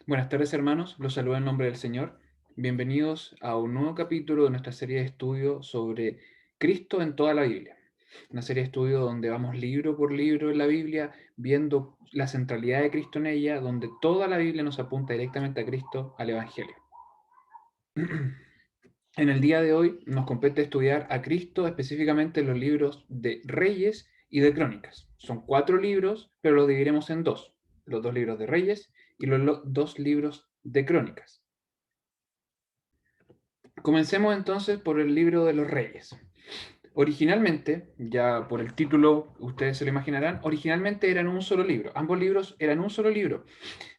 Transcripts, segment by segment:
Buenas tardes, hermanos. Los saludo en nombre del Señor. Bienvenidos a un nuevo capítulo de nuestra serie de estudio sobre Cristo en toda la Biblia. Una serie de estudio donde vamos libro por libro en la Biblia, viendo la centralidad de Cristo en ella, donde toda la Biblia nos apunta directamente a Cristo, al Evangelio. En el día de hoy nos compete estudiar a Cristo específicamente en los libros de Reyes y de Crónicas. Son 4 libros, pero los dividiremos en dos: los 2 libros de Reyes y los 2 libros de Crónicas. Comencemos entonces por el libro de los Reyes. Originalmente, ya por el título ustedes se lo imaginarán, originalmente eran un solo libro. Ambos libros eran un solo libro.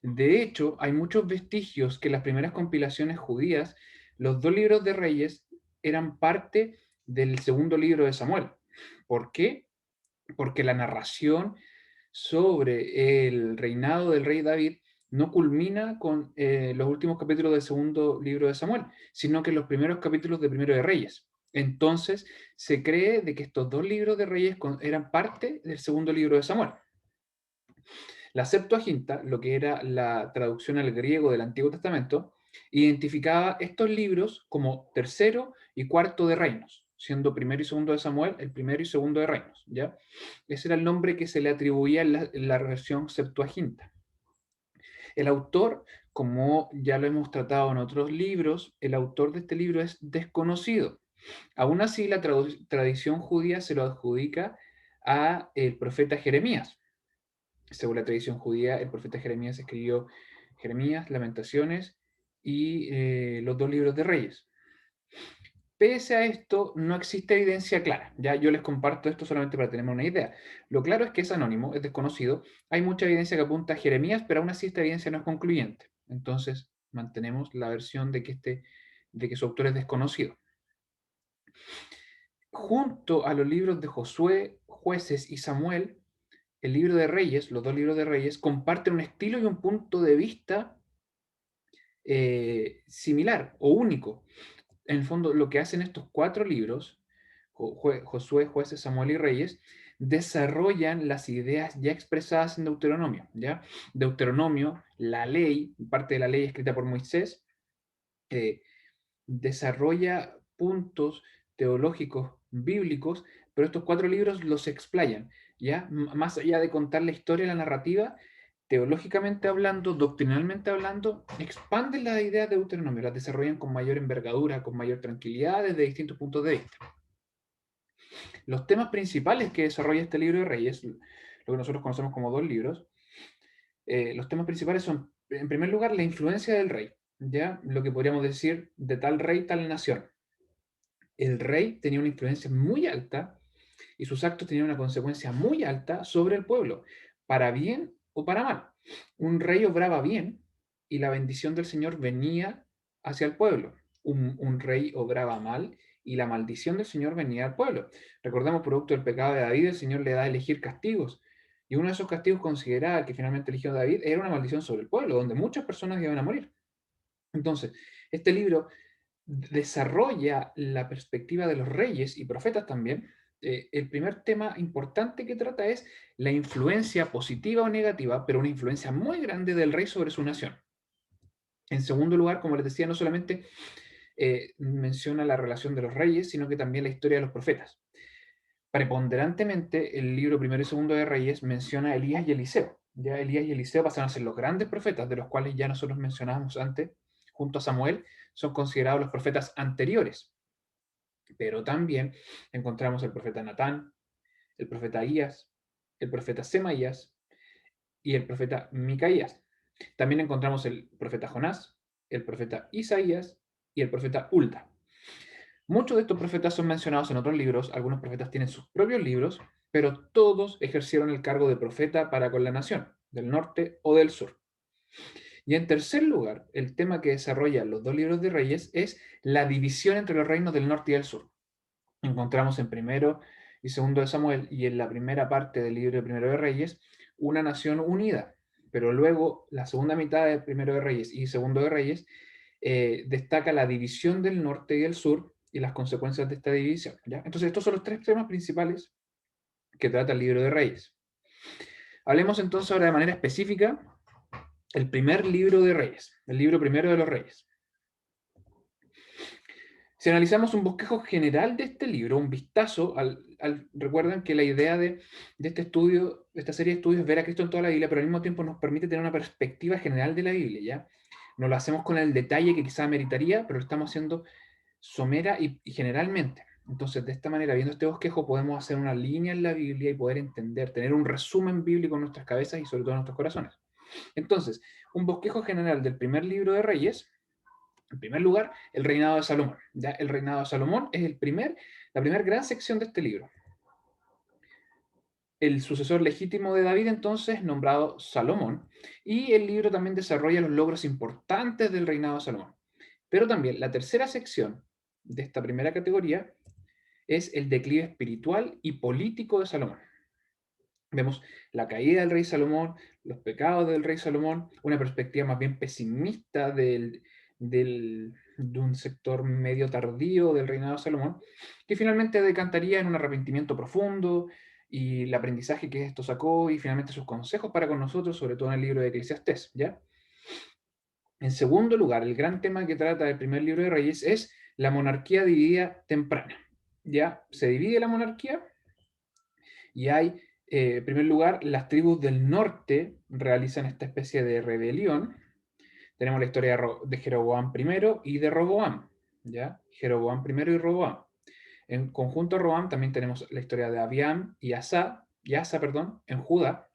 De hecho, hay muchos vestigios que en las primeras compilaciones judías, los 2 libros de Reyes eran parte del segundo libro de Samuel. ¿Por qué? Porque la narración sobre el reinado del rey David no culmina con los últimos capítulos del segundo libro de Samuel, sino que en los primeros capítulos de Primero de Reyes. Entonces, se cree de que estos 2 libros de Reyes eran parte del segundo libro de Samuel. La Septuaginta, lo que era la traducción al griego del Antiguo Testamento, identificaba estos libros como tercero y cuarto de reinos, siendo primero y segundo de Samuel el primero y segundo de reinos, ¿ya? Ese era el nombre que se le atribuía en la versión Septuaginta. El autor, como ya lo hemos tratado en otros libros, el autor de este libro es desconocido. Aún así, la tradición judía se lo adjudica a el profeta Jeremías. Según la tradición judía, el profeta Jeremías escribió Jeremías, Lamentaciones y los 2 libros de Reyes. Pese a esto, no existe evidencia clara. Ya yo les comparto esto solamente para tener una idea. Lo claro es que es anónimo, es desconocido. Hay mucha evidencia que apunta a Jeremías, pero aún así esta evidencia no es concluyente. Entonces, mantenemos la versión de que su autor es desconocido. Junto a los libros de Josué, Jueces y Samuel, el libro de Reyes, los 2 libros de Reyes, comparten un estilo y un punto de vista similar o único. En el fondo, lo que hacen estos 4 libros, Josué, Jueces, Samuel y Reyes, desarrollan las ideas ya expresadas en Deuteronomio, ¿ya? Deuteronomio, la ley, parte de la ley escrita por Moisés, eh, desarrolla puntos teológicos bíblicos, pero estos 4 libros los explayan, ¿ya? Más allá de contar la historia y la narrativa, teológicamente hablando, doctrinalmente hablando, expanden las ideas de Deuteronomio, las desarrollan con mayor envergadura, con mayor tranquilidad desde distintos puntos de vista. Los temas principales que desarrolla este libro de Reyes, lo que nosotros conocemos como 2 libros, los temas principales son, en primer lugar, la influencia del rey, ¿ya? Lo que podríamos decir de tal rey, tal nación. El rey tenía una influencia muy alta y sus actos tenían una consecuencia muy alta sobre el pueblo, para bien o para mal. Un rey obraba bien y la bendición del Señor venía hacia el pueblo. Un rey obraba mal y la maldición del Señor venía al pueblo. Recordemos, producto del pecado de David, el Señor le da a elegir castigos. Y uno de esos castigos consideraba que finalmente eligió David era una maldición sobre el pueblo, donde muchas personas iban a morir. Entonces, este libro desarrolla la perspectiva de los reyes y profetas también. El primer tema importante que trata es la influencia positiva o negativa, pero una influencia muy grande del rey sobre su nación. En segundo lugar, como les decía, no solamente menciona la relación de los reyes, sino que también la historia de los profetas. Preponderantemente, el libro primero y segundo de Reyes menciona a Elías y Eliseo. Ya Elías y Eliseo pasan a ser los grandes profetas, de los cuales ya nosotros mencionábamos antes, junto a Samuel, son considerados los profetas anteriores. Pero también encontramos el profeta Natán, el profeta Ahías, el profeta Semaías y el profeta Micaías. También encontramos el profeta Jonás, el profeta Isaías y el profeta Ulda. Muchos de estos profetas son mencionados en otros libros, algunos profetas tienen sus propios libros, pero todos ejercieron el cargo de profeta para con la nación, del norte o del sur. Y en tercer lugar, el tema que desarrollan los 2 libros de Reyes es la división entre los reinos del norte y del sur. Encontramos en primero y segundo de Samuel y en la primera parte del libro de Primero de Reyes una nación unida, pero luego la segunda mitad de Primero de Reyes y Segundo de Reyes destaca la división del norte y del sur y las consecuencias de esta división, ¿ya? Entonces estos son los 3 temas principales que trata el libro de Reyes. Hablemos entonces ahora de manera específica el primer libro de Reyes, el libro primero de los Reyes. Si analizamos un bosquejo general de este libro, un vistazo, recuerden que la idea de este estudio, de esta serie de estudios, es ver a Cristo en toda la Biblia, pero al mismo tiempo nos permite tener una perspectiva general de la Biblia, ¿ya? No lo hacemos con el detalle que quizá meritaría, pero lo estamos haciendo somera y generalmente. Entonces, de esta manera, viendo este bosquejo, podemos hacer una línea en la Biblia y poder entender, tener un resumen bíblico en nuestras cabezas y sobre todo en nuestros corazones. Entonces, un bosquejo general del primer libro de Reyes. En primer lugar, el reinado de Salomón. ¿Ya? El reinado de Salomón es la primera gran sección de este libro. El sucesor legítimo de David, entonces, nombrado Salomón, y el libro también desarrolla los logros importantes del reinado de Salomón. Pero también la tercera sección de esta primera categoría es el declive espiritual y político de Salomón. Vemos la caída del rey Salomón, los pecados del rey Salomón, una perspectiva más bien pesimista de un sector medio tardío del reinado de Salomón, que finalmente decantaría en un arrepentimiento profundo y el aprendizaje que esto sacó y finalmente sus consejos para con nosotros, sobre todo en el libro de Eclesiastés, ¿ya? En segundo lugar, el gran tema que trata el primer libro de Reyes es la monarquía dividida temprana. ¿Ya? Se divide la monarquía y hay, en primer lugar, las tribus del norte realizan esta especie de rebelión. Tenemos la historia de Jeroboam I y de Roboam, ¿ya? Jeroboam I y Roboam. En conjunto a Roboam también tenemos la historia de Abiam y Asa, perdón, en Judá.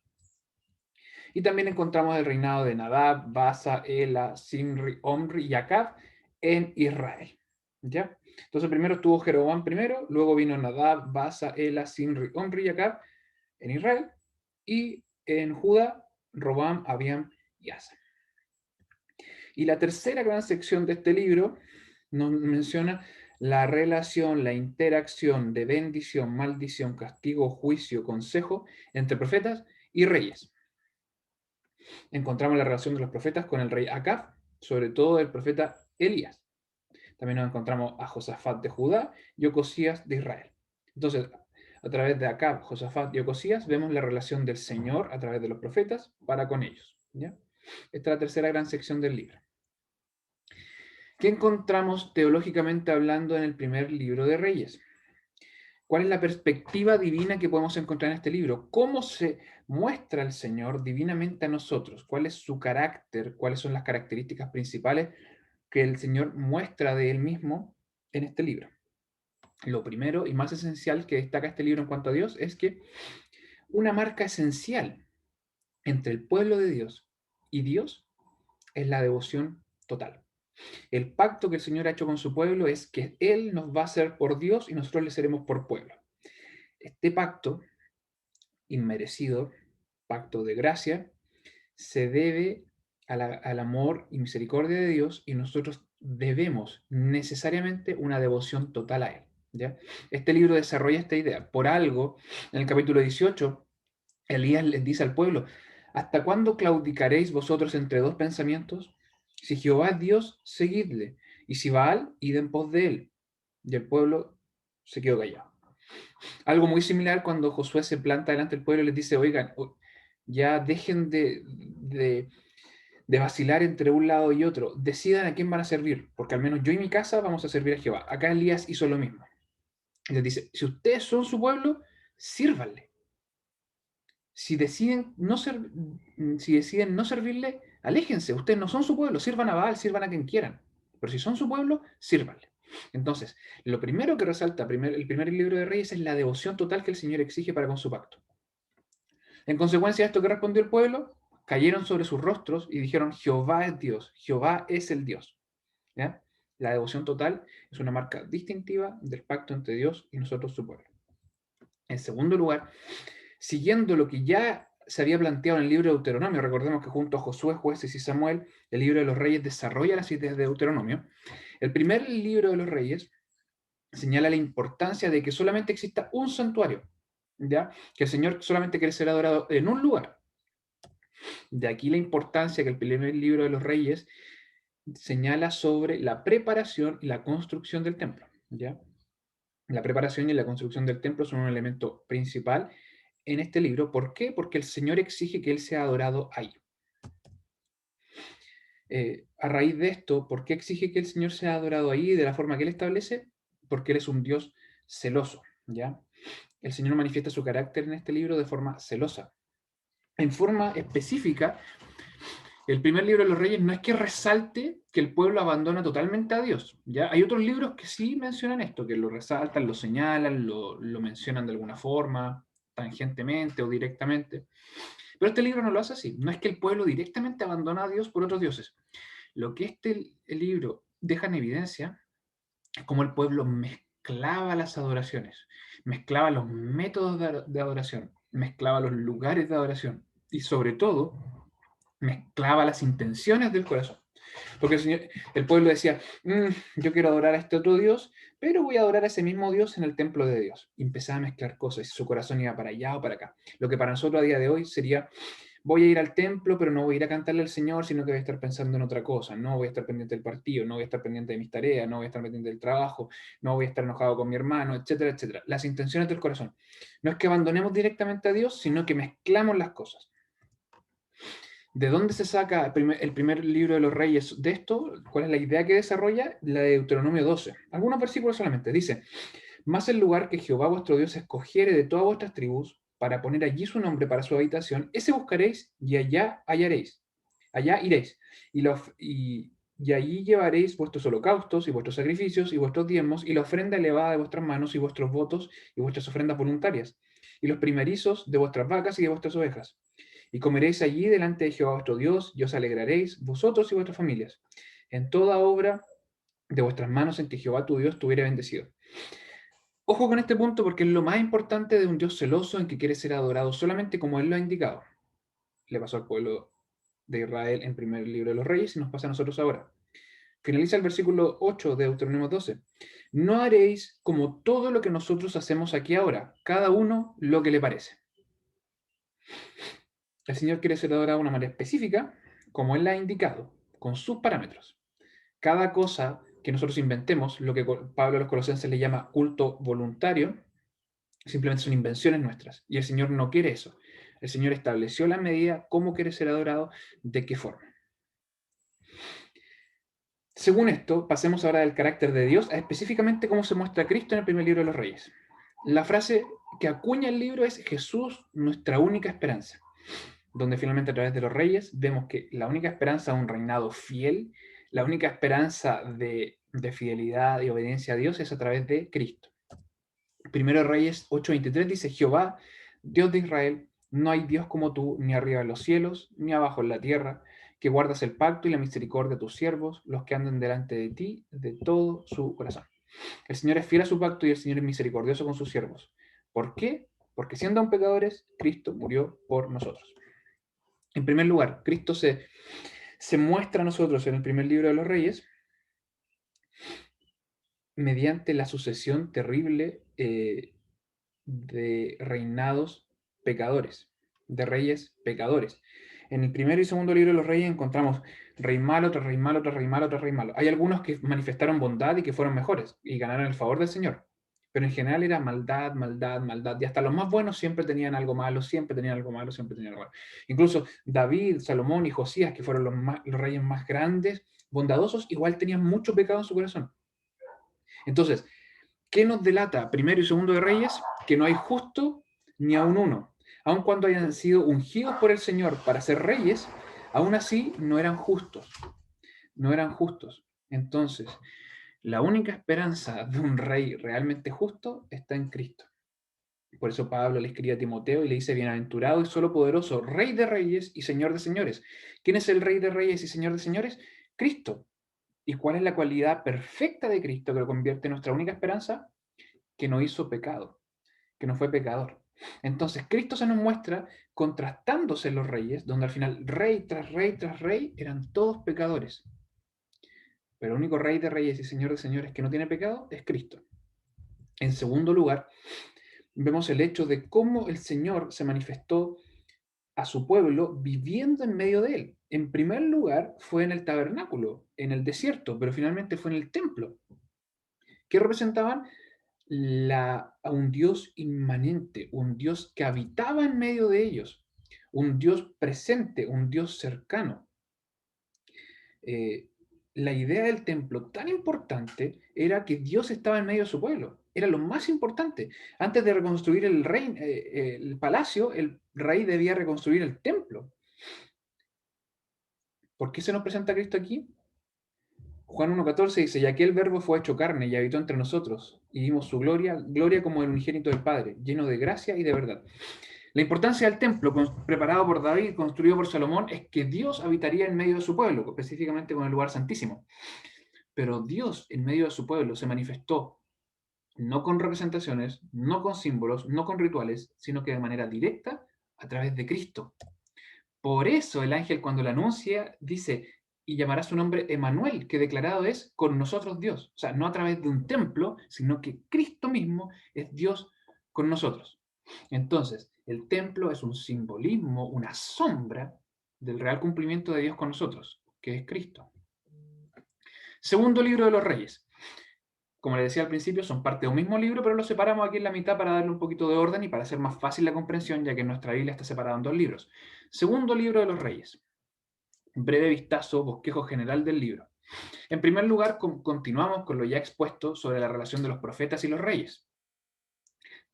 Y también encontramos el reinado de Nadab, Basa, Ela, Simri, Omri y Acab en Israel, ¿ya? Entonces primero estuvo Jeroboam primero, luego vino Nadab, Basa, Ela, Simri, Omri y Acab en Israel, y en Judá, Robam, Abiam y Asa. Y la tercera gran sección de este libro nos menciona la relación, la interacción de bendición, maldición, castigo, juicio, consejo entre profetas y reyes. Encontramos la relación de los profetas con el rey Acab, sobre todo el profeta Elías. También nos encontramos a Josafat de Judá y Ocosías de Israel. Entonces, a través de Acab, Josafat y Ocosías, vemos la relación del Señor a través de los profetas para con ellos. ¿Ya? Esta es la tercera gran sección del libro. ¿Qué encontramos teológicamente hablando en el primer libro de Reyes? ¿Cuál es la perspectiva divina que podemos encontrar en este libro? ¿Cómo se muestra el Señor divinamente a nosotros? ¿Cuál es su carácter? ¿Cuáles son las características principales que el Señor muestra de Él mismo en este libro? Lo primero y más esencial que destaca este libro en cuanto a Dios es que una marca esencial entre el pueblo de Dios y Dios es la devoción total. El pacto que el Señor ha hecho con su pueblo es que Él nos va a ser por Dios y nosotros le seremos por pueblo. Este pacto inmerecido, pacto de gracia, se debe al amor y misericordia de Dios y nosotros debemos necesariamente una devoción total a Él. ¿Ya? Este libro desarrolla esta idea. Por algo, en el capítulo 18, Elías les dice al pueblo, ¿hasta cuándo claudicaréis vosotros entre dos pensamientos? Si Jehová es Dios, seguidle, y si Baal, id en pos de él. Y el pueblo se quedó callado. Algo muy similar cuando Josué se planta delante del pueblo y les dice, oigan, ya dejen de vacilar entre un lado y otro, decidan a quién van a servir, porque al menos yo y mi casa vamos a servir a Jehová. Acá Elías hizo lo mismo. Les dice, si ustedes son su pueblo, sírvanle. Si deciden si deciden no servirle, aléjense. Ustedes no son su pueblo, sirvan a Baal, sirvan a quien quieran. Pero si son su pueblo, sírvanle. Entonces, lo primero que resalta el primer libro de Reyes es la devoción total que el Señor exige para con su pacto. En consecuencia de esto que respondió el pueblo, cayeron sobre sus rostros y dijeron, Jehová es Dios, Jehová es el Dios. ¿Ya? La devoción total es una marca distintiva del pacto entre Dios y nosotros, su pueblo. En segundo lugar, siguiendo lo que ya se había planteado en el libro de Deuteronomio, recordemos que junto a Josué, Jueces y Samuel, el libro de los Reyes desarrolla las ideas de Deuteronomio. El primer libro de los Reyes señala la importancia de que solamente exista un santuario, ¿ya? Que el Señor solamente quiere ser adorado en un lugar. De aquí la importancia que el primer libro de los Reyes señala sobre la preparación y la construcción del templo, ¿ya? La preparación y la construcción del templo son un elemento principal en este libro. ¿Por qué? Porque el Señor exige que Él sea adorado ahí. A raíz de esto, ¿por qué exige que el Señor sea adorado ahí de la forma que Él establece? Porque Él es un Dios celoso, ¿ya? El Señor manifiesta su carácter en este libro de forma celosa. En forma específica, el primer libro de los Reyes no es que resalte que el pueblo abandona totalmente a Dios, ¿ya? Hay otros libros que sí mencionan esto, que lo resaltan, lo señalan, lo mencionan de alguna forma, tangentemente o directamente. Pero este libro no lo hace así. No es que el pueblo directamente abandona a Dios por otros dioses. Lo que el libro deja en evidencia es cómo el pueblo mezclaba las adoraciones, mezclaba los métodos de adoración, mezclaba los lugares de adoración y sobre todo mezclaba las intenciones del corazón. Porque el pueblo decía, yo quiero adorar a este otro Dios, pero voy a adorar a ese mismo Dios en el templo de Dios. Y empezaba a mezclar cosas y su corazón iba para allá o para acá. Lo que para nosotros a día de hoy sería, voy a ir al templo, pero no voy a ir a cantarle al Señor, sino que voy a estar pensando en otra cosa. No voy a estar pendiente del partido, no voy a estar pendiente de mis tareas, no voy a estar pendiente del trabajo, no voy a estar enojado con mi hermano, etcétera, etcétera. Las intenciones del corazón. No es que abandonemos directamente a Dios, sino que mezclamos las cosas. ¿De dónde se saca el primer libro de los reyes de esto? ¿Cuál es la idea que desarrolla? La de Deuteronomio 12. Algunos versículos solamente. Dice, más el lugar que Jehová vuestro Dios escogiere de todas vuestras tribus para poner allí su nombre para su habitación, ese buscaréis y allá hallaréis. Allá iréis. Y allí llevaréis vuestros holocaustos y vuestros sacrificios y vuestros diezmos y la ofrenda elevada de vuestras manos y vuestros votos y vuestras ofrendas voluntarias y los primerizos de vuestras vacas y de vuestras ovejas. Y comeréis allí delante de Jehová vuestro Dios, y os alegraréis, vosotros y vuestras familias, en toda obra de vuestras manos en que Jehová tu Dios tuviere bendecido. Ojo con este punto porque es lo más importante de un Dios celoso en que quiere ser adorado solamente como Él lo ha indicado. Le pasó al pueblo de Israel en primer libro de los Reyes y nos pasa a nosotros ahora. Finaliza el versículo 8 de Deuteronomio 12. No haréis como todo lo que nosotros hacemos aquí ahora, cada uno lo que le parece. El Señor quiere ser adorado de una manera específica, como Él la ha indicado, con sus parámetros. Cada cosa que nosotros inventemos, lo que Pablo a los Colosenses le llama culto voluntario, simplemente son invenciones nuestras. Y el Señor no quiere eso. El Señor estableció la medida, cómo quiere ser adorado, de qué forma. Según esto, pasemos ahora del carácter de Dios a específicamente cómo se muestra Cristo en el primer libro de los Reyes. La frase que acuña el libro es Jesús, nuestra única esperanza, donde finalmente a través de los reyes vemos que la única esperanza de un reinado fiel, la única esperanza de fidelidad y obediencia a Dios es a través de Cristo. Primero Reyes 8:23 dice, Jehová, Dios de Israel, no hay Dios como tú, ni arriba en los cielos, ni abajo en la tierra, que guardas el pacto y la misericordia de tus siervos, los que andan delante de ti de todo su corazón. El Señor es fiel a su pacto y el Señor es misericordioso con sus siervos. ¿Por qué? Porque siendo aún pecadores, Cristo murió por nosotros. En primer lugar, Cristo se muestra a nosotros en el primer libro de los Reyes mediante la sucesión terrible de reinados pecadores, de reyes pecadores. En el primero y segundo libro de los reyes encontramos rey malo, tras rey malo, tras rey malo, tras rey malo. Hay algunos que manifestaron bondad y que fueron mejores y ganaron el favor del Señor. Pero en general era maldad, maldad, maldad. Y hasta los más buenos siempre tenían algo malo, siempre tenían algo malo, siempre tenían algo malo. Incluso David, Salomón y Josías, que fueron los reyes más grandes, bondadosos, igual tenían mucho pecado en su corazón. Entonces, ¿qué nos delata primero y segundo de Reyes? Que no hay justo ni aun uno. Aun cuando hayan sido ungidos por el Señor para ser reyes, aún así no eran justos. No eran justos. Entonces, la única esperanza de un rey realmente justo está en Cristo. Por eso Pablo le escribe a Timoteo y le dice, bienaventurado y solo poderoso, rey de reyes y señor de señores. ¿Quién es el rey de reyes y señor de señores? Cristo. ¿Y cuál es la cualidad perfecta de Cristo que lo convierte en nuestra única esperanza? Que no hizo pecado, que no fue pecador. Entonces, Cristo se nos muestra contrastándose en los reyes, donde al final rey tras rey tras rey eran todos pecadores. Pero el único rey de reyes y señor de señores que no tiene pecado es Cristo. En segundo lugar, vemos el hecho de cómo el Señor se manifestó a su pueblo viviendo en medio de él. En primer lugar, fue en el tabernáculo, en el desierto, pero finalmente fue en el templo. ¿Qué representaban? A un Dios inmanente, un Dios que habitaba en medio de ellos, un Dios presente, un Dios cercano. eh, la idea del templo tan importante era que Dios estaba en medio de su pueblo. Era lo más importante. Antes de reconstruir el palacio, el rey debía reconstruir el templo. ¿Por qué se nos presenta Cristo aquí? Juan 1.14 dice, y aquel verbo fue hecho carne y habitó entre nosotros, y vimos su gloria, gloria como el unigénito del Padre, lleno de gracia y de verdad. La importancia del templo, preparado por David, construido por Salomón, es que Dios habitaría en medio de su pueblo, específicamente con el lugar santísimo. Pero Dios en medio de su pueblo se manifestó no con representaciones, no con símbolos, no con rituales, sino que de manera directa a través de Cristo. Por eso el ángel cuando lo anuncia dice, y llamará su nombre Emanuel, que declarado es con nosotros Dios. O sea, no a través de un templo, sino que Cristo mismo es Dios con nosotros. Entonces, el templo es un simbolismo, una sombra del real cumplimiento de Dios con nosotros, que es Cristo. Segundo libro de los Reyes. Como les decía al principio, son parte de un mismo libro, pero los separamos aquí en la mitad para darle un poquito de orden y para hacer más fácil la comprensión, ya que nuestra Biblia está separada en dos libros. Segundo libro de los Reyes. Breve vistazo, bosquejo general del libro. En primer lugar, continuamos con lo ya expuesto sobre la relación de los profetas y los reyes.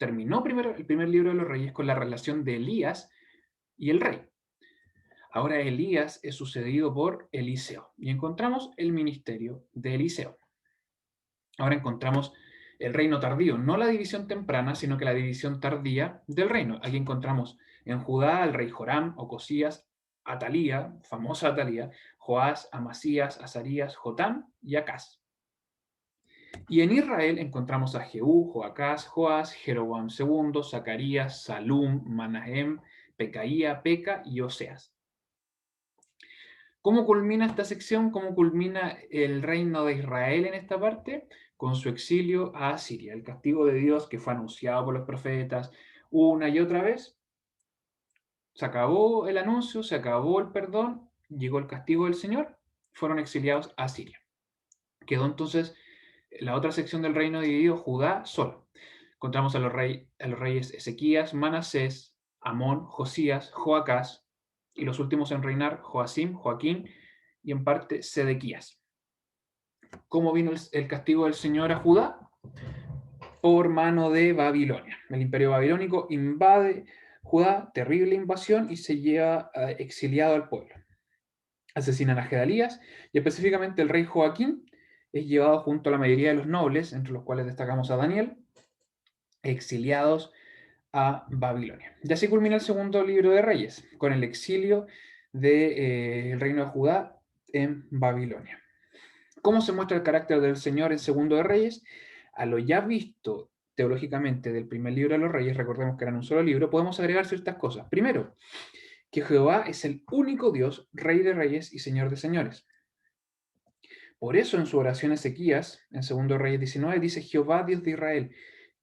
Terminó primero el primer libro de los reyes con la relación de Elías y el rey. Ahora Elías es sucedido por Eliseo y encontramos el ministerio de Eliseo. Ahora encontramos el reino tardío, no la división temprana, sino que la división tardía del reino. Aquí encontramos en Judá al rey Joram, Ocosías, Atalía, famosa Atalía, Joás, Amasías, Azarías, Jotam y Acaz. Y en Israel encontramos a Jehú, Joacás, Joás, Jeroboam II, Zacarías, Salum, Manahem, Pecaía, Peca y Oseas. ¿Cómo culmina esta sección? ¿Cómo culmina el reino de Israel en esta parte? Con su exilio a Asiria, el castigo de Dios que fue anunciado por los profetas una y otra vez. Se acabó el anuncio, se acabó el perdón, llegó el castigo del Señor, fueron exiliados a Asiria. Quedó entonces la otra sección del reino dividido, Judá solo. Encontramos a los reyes Ezequías, Manasés, Amón, Josías, Joacás, y los últimos en reinar, Joacim, Joaquín y en parte Sedequías. ¿Cómo vino el castigo del Señor a Judá? Por mano de Babilonia. El imperio babilónico invade Judá, terrible invasión, y se lleva exiliado al pueblo. Asesinan a Gedalías y específicamente el rey Joaquín es llevado junto a la mayoría de los nobles, entre los cuales destacamos a Daniel, exiliados a Babilonia. Y así culmina el segundo libro de Reyes, con el exilio del reino de Judá en Babilonia. ¿Cómo se muestra el carácter del Señor en Segundo de Reyes? A lo ya visto teológicamente del primer libro de los Reyes, recordemos que eran un solo libro, podemos agregar ciertas cosas. Primero, que Jehová es el único Dios, Rey de Reyes y Señor de Señores. Por eso en su oración Ezequías, en Segundo de Reyes 19, dice, Jehová, Dios de Israel,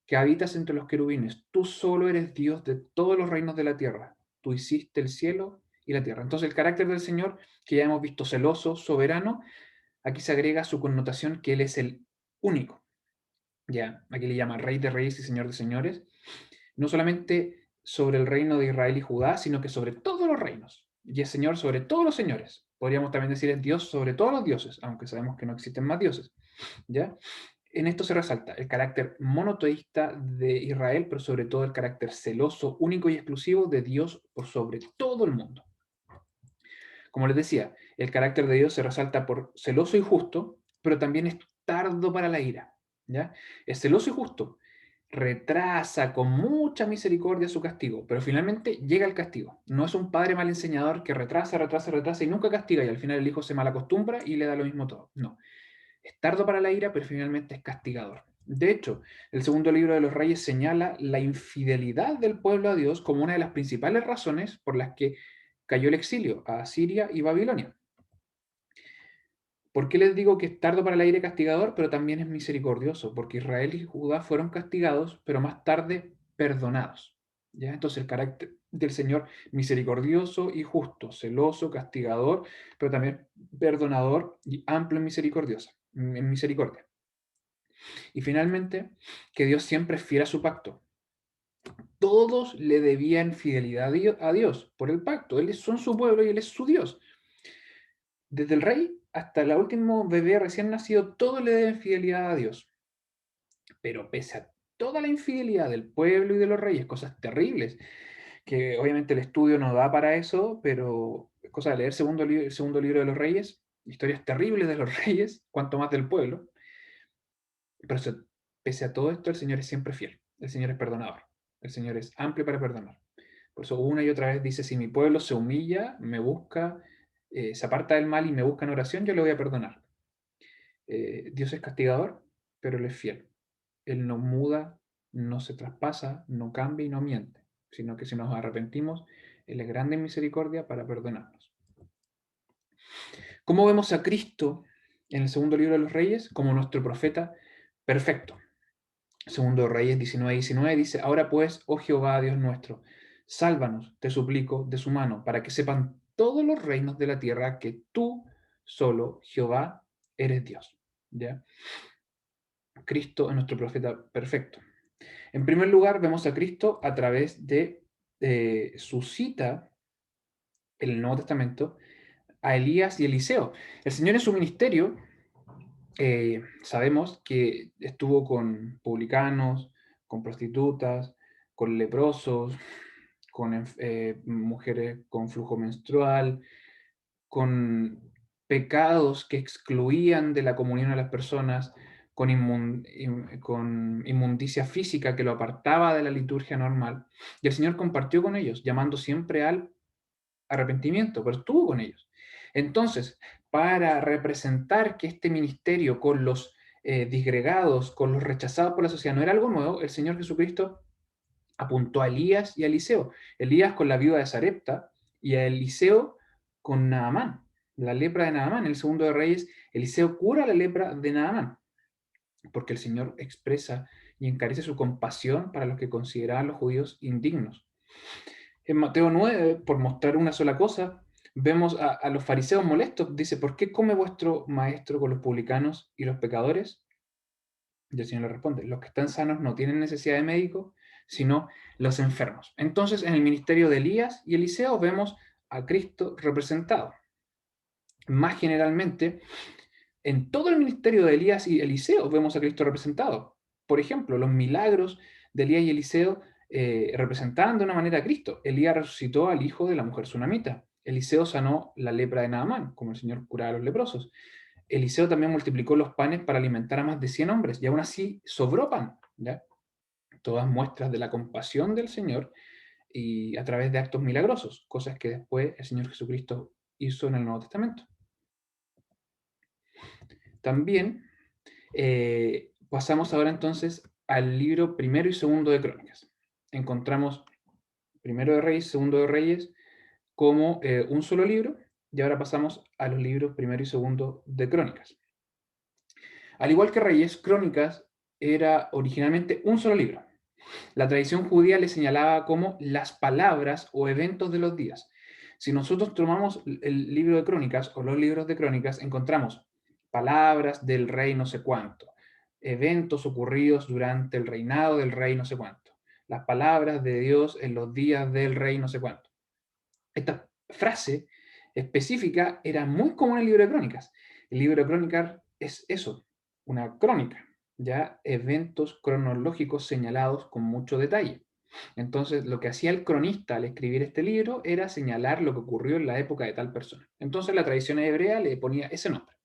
que habitas entre los querubines, tú solo eres Dios de todos los reinos de la tierra. Tú hiciste el cielo y la tierra. Entonces el carácter del Señor, que ya hemos visto celoso, soberano, aquí se agrega su connotación que Él es el único. Ya, aquí le llama Rey de Reyes y Señor de Señores. No solamente sobre el reino de Israel y Judá, sino que sobre todos los reinos. Y es Señor sobre todos los señores. Podríamos también decir es Dios sobre todos los dioses, aunque sabemos que no existen más dioses. ¿Ya? En esto se resalta el carácter monoteísta de Israel, pero sobre todo el carácter celoso, único y exclusivo de Dios por sobre todo el mundo. Como les decía, el carácter de Dios se resalta por celoso y justo, pero también es tardo para la ira. ¿Ya? Es celoso y justo, retrasa con mucha misericordia su castigo, pero finalmente llega el castigo. No es un padre mal enseñador que retrasa, retrasa, retrasa y nunca castiga y al final el hijo se malacostumbra y le da lo mismo todo. No. Es tardo para la ira, pero finalmente es castigador. De hecho, el segundo libro de los Reyes señala la infidelidad del pueblo a Dios como una de las principales razones por las que cayó el exilio a Siria y Babilonia. ¿Por qué les digo que es tardo para la ira y castigador, pero también es misericordioso? Porque Israel y Judá fueron castigados, pero más tarde perdonados. ¿Ya? Entonces el carácter del Señor misericordioso y justo, celoso, castigador, pero también perdonador y amplio en misericordia. Y finalmente, que Dios siempre es fiel a su pacto. Todos le debían fidelidad a Dios por el pacto. Son su pueblo y Él es su Dios. Desde el rey hasta el último bebé recién nacido, todo le debe fidelidad a Dios. Pero pese a toda la infidelidad del pueblo y de los reyes, cosas terribles, que obviamente el estudio no da para eso, pero es cosa de leer el segundo libro de los reyes, historias terribles de los reyes, cuanto más del pueblo. Pero pese a todo esto, el Señor es siempre fiel, el Señor es perdonador, el Señor es amplio para perdonar. Por eso una y otra vez dice, si mi pueblo se humilla, me busca, se aparta del mal y me busca en oración, yo le voy a perdonar. Dios es castigador, pero Él es fiel. Él no muda, no se traspasa, no cambia y no miente, sino que si nos arrepentimos, Él es grande en misericordia para perdonarnos. ¿Cómo vemos a Cristo en el segundo libro de los Reyes? Como nuestro profeta perfecto. Segundo de Reyes 19:19 dice, ahora pues, oh Jehová, Dios nuestro, sálvanos, te suplico, de su mano, para que sepan todos los reinos de la tierra que tú solo, Jehová, eres Dios. ¿Ya? Cristo es nuestro profeta perfecto. En primer lugar, vemos a Cristo a través de su cita en el Nuevo Testamento a Elías y Eliseo. El Señor en su ministerio, sabemos que estuvo con publicanos, con prostitutas, con leprosos, con mujeres con flujo menstrual, con pecados que excluían de la comunión a las personas, con inmundicia física que lo apartaba de la liturgia normal. Y el Señor compartió con ellos, llamando siempre al arrepentimiento, pero estuvo con ellos. Entonces, para representar que este ministerio con los disgregados, con los rechazados por la sociedad, no era algo nuevo, el Señor Jesucristo apuntó a Elías y a Eliseo. Elías con la viuda de Sarepta y a Eliseo con Naamán, la lepra de Naamán. En el segundo de Reyes, Eliseo cura la lepra de Naamán, porque el Señor expresa y encarece su compasión para los que consideraban los judíos indignos. En Mateo 9, por mostrar una sola cosa, vemos a los fariseos molestos. Dice, ¿por qué come vuestro maestro con los publicanos y los pecadores? Y el Señor le responde, los que están sanos no tienen necesidad de médico, sino los enfermos. Entonces, en el ministerio de Elías y Eliseo vemos a Cristo representado. Más generalmente, en todo el ministerio de Elías y Eliseo vemos a Cristo representado. Por ejemplo, los milagros de Elías y Eliseo representaban de una manera a Cristo. Elías resucitó al hijo de la mujer sunamita. Eliseo sanó la lepra de Naamán, como el Señor curaba a los leprosos. Eliseo también multiplicó los panes para alimentar a más de 100 hombres, y aún así sobró pan. ¿Ya? Todas muestras de la compasión del Señor y a través de actos milagrosos, cosas que después el Señor Jesucristo hizo en el Nuevo Testamento. También pasamos ahora entonces al libro primero y segundo de Crónicas. Encontramos primero de Reyes, segundo de Reyes como un solo libro, y ahora pasamos a los libros primero y segundo de Crónicas. Al igual que Reyes, Crónicas era originalmente un solo libro. La tradición judía le señalaba como las palabras o eventos de los días. Si nosotros tomamos el libro de Crónicas o los libros de Crónicas, encontramos palabras del rey no sé cuánto, eventos ocurridos durante el reinado del rey no sé cuánto, las palabras de Dios en los días del rey no sé cuánto. Esta frase específica era muy común en el libro de Crónicas. El libro de Crónicas es eso, una crónica, ya eventos cronológicos señalados con mucho detalle. Entonces, lo que hacía el cronista al escribir este libro era señalar lo que ocurrió en la época de tal persona. Entonces, la tradición hebrea le ponía ese nombre.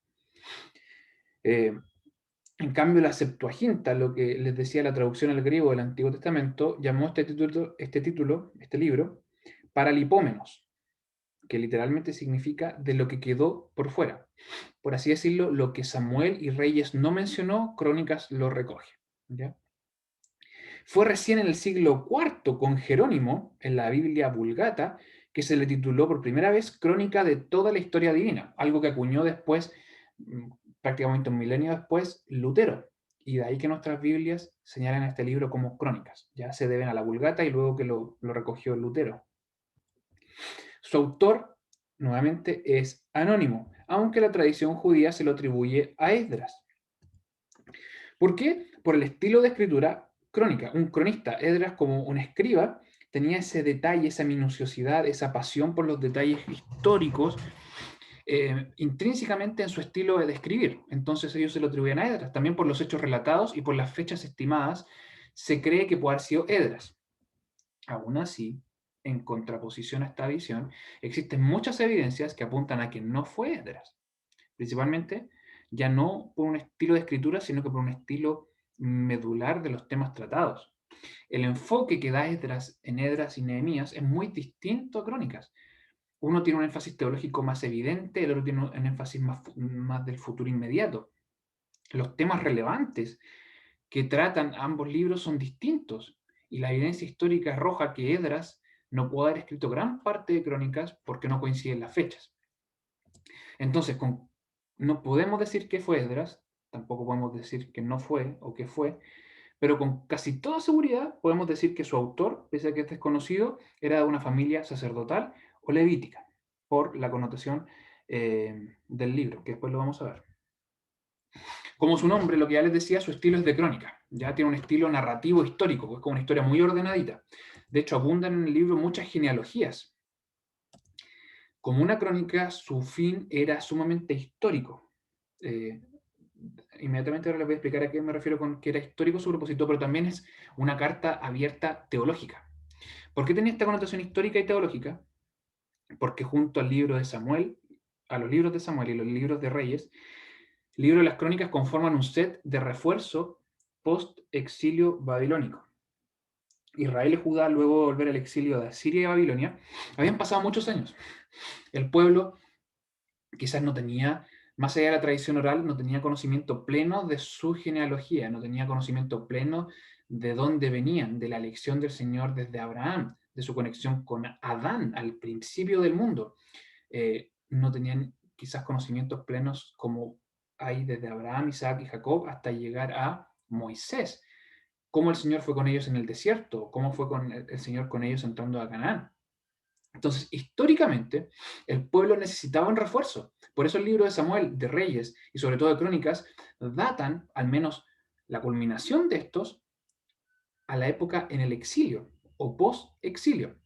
En cambio, la Septuaginta, lo que les decía la traducción al griego del Antiguo Testamento, llamó este libro, Paralipómenos, que literalmente significa de lo que quedó por fuera. Por así decirlo, lo que Samuel y Reyes no mencionó, Crónicas lo recoge. ¿Ya? Fue recién en el siglo IV con Jerónimo, en la Biblia Vulgata, que se le tituló por primera vez Crónica de toda la historia divina, algo que acuñó después, prácticamente un milenio después, Lutero. Y de ahí que nuestras Biblias señalan a este libro como crónicas. Ya se deben a la Vulgata y luego que lo recogió Lutero. Su autor, nuevamente, es anónimo, aunque la tradición judía se lo atribuye a Esdras. ¿Por qué? Por el estilo de escritura crónica. Un cronista, Esdras como un escriba, tenía ese detalle, esa minuciosidad, esa pasión por los detalles históricos intrínsecamente en su estilo de escribir. Entonces ellos se lo atribuyen a Esdras. También por los hechos relatados y por las fechas estimadas, se cree que puede haber sido Esdras. Aún así, en contraposición a esta visión, existen muchas evidencias que apuntan a que no fue Esdras. Principalmente, ya no por un estilo de escritura, sino que por un estilo medular de los temas tratados. El enfoque que da Esdras en Esdras y Nehemías es muy distinto a Crónicas. Uno tiene un énfasis teológico más evidente, el otro tiene un énfasis más del futuro inmediato. Los temas relevantes que tratan ambos libros son distintos, y la evidencia histórica arroja que Esdras no pudo haber escrito gran parte de Crónicas porque no coinciden las fechas. Entonces, no podemos decir que fue Esdras, tampoco podemos decir que no fue o que fue, pero con casi toda seguridad podemos decir que su autor, pese a que es desconocido, era de una familia sacerdotal o levítica, por la connotación del libro, que después lo vamos a ver. Como su nombre, lo que ya les decía, su estilo es de crónica, ya tiene un estilo narrativo histórico, es como una historia muy ordenadita. De hecho, abundan en el libro muchas genealogías. Como una crónica, su fin era sumamente histórico. Eh, Inmediatamente ahora les voy a explicar a qué me refiero con que era histórico su propósito, pero también es una carta abierta teológica. ¿Por qué tenía esta connotación histórica y teológica? Porque junto al libro de Samuel, a los libros de Samuel y los libros de Reyes, el libro de las crónicas conforman un set de refuerzo post-exilio babilónico. Israel y Judá, luego de volver al exilio de Asiria y Babilonia, habían pasado muchos años. El pueblo quizás no tenía, más allá de la tradición oral, no tenía conocimiento pleno de su genealogía, no tenía conocimiento pleno de dónde venían, de la elección del Señor desde Abraham, de su conexión con Adán al principio del mundo. No tenían quizás conocimientos plenos como hay desde Abraham, Isaac y Jacob hasta llegar a Moisés. Cómo el Señor fue con ellos en el desierto, cómo fue con el Señor con ellos entrando a Canaán. Entonces, históricamente, el pueblo necesitaba un refuerzo. Por eso el libro de Samuel, de Reyes y sobre todo de Crónicas, datan, al menos la culminación de estos, a la época en el exilio o post-exilio,